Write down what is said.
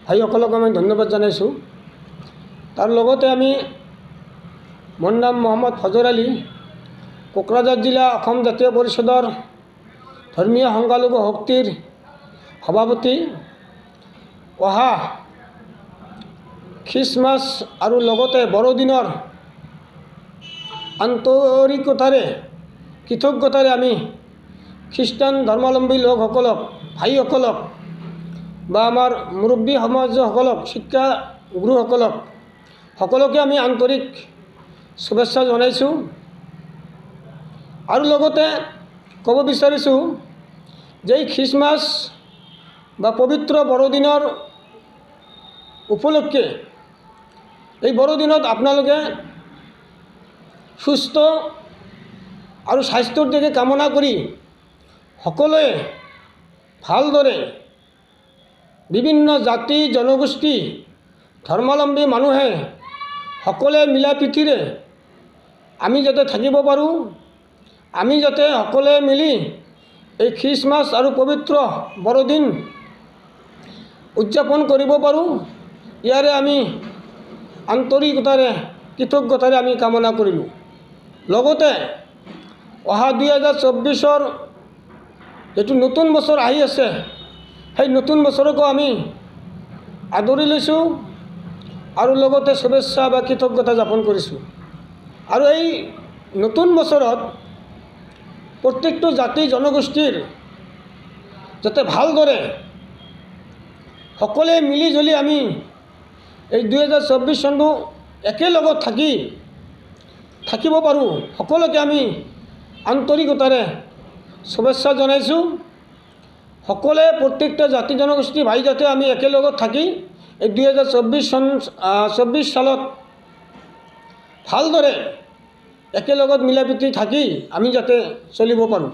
ভাইসকলক আমি ধন্যবাদ জনাইছোঁ। তাৰ লগতে আমি মোৰ নাম মহম্মদ ফজৰ আলী, কোকৰাঝাৰ জিলা অসম জাতীয় পৰিষদৰ ধৰ্মীয় সংখ্যালঘু শক্তিৰ সভাপতি। অহা খ্ৰীষ্টমাছ আৰু লগতে বড়দিনৰ আন্তৰিকতাৰে কৃতজ্ঞতাৰে আমি খ্ৰীষ্টান ধৰ্মাৱলম্বী লোকসকলক, ভাইসকলক বা আমাৰ মুৰব্বী সমাজসকলক, শিক্ষাগুৰুসকলক সকলোকে আমি আন্তৰিক শুভেচ্ছা জনাইছোঁ। আৰু লগতে ক'ব বিচাৰিছোঁ যে এই খ্ৰীষ্টমাছ বা পবিত্ৰ বড়দিনৰ উপলক্ষে এই বড়দিনত আপোনালোকে সুস্থ আৰু স্বাস্থ্যৰ দিশে কামনা কৰি সকলোৱে ভালদৰে বিভিন্ন জাতি জনগোষ্ঠী ধৰ্মাৱলম্বী মানুহে সকলোৱে মিলা প্ৰীতিৰে আমি যাতে থাকিব পাৰোঁ, আমি যাতে সকলোৱে মিলি এই খ্ৰীষ্টমাছ আৰু পবিত্ৰ বড়দিন উদযাপন কৰিব পাৰোঁ, ইয়াৰে আমি আন্তৰিকতাৰে কৃতজ্ঞতাৰে আমি কামনা কৰিলোঁ। লগতে অহা 2024 যিটো নতুন বছৰ আহি আছে, সেই নতুন বছৰকো আমি আদৰি লৈছোঁ আৰু লগতে শুভেচ্ছা বা কৃতজ্ঞতা জ্ঞাপন কৰিছোঁ। আৰু এই নতুন বছৰত প্ৰত্যেকটো জাতি জনগোষ্ঠীৰ যাতে ভালদৰে সকলোৱে মিলি জুলি আমি এই 2024 চনটো একেলগত থাকিব পাৰোঁ, সকলোকে আমি আন্তৰিকতাৰে শুভেচ্ছা জনাইছোঁ। সকলোৱে প্ৰত্যেকটা জাতি জনগোষ্ঠী ভাই যাতে আমি একেলগত থাকি এই 2024 সালত ভালদৰে একেলগত মিলা প্ৰীতি থাকি আমি যাতে চলিব পাৰোঁ।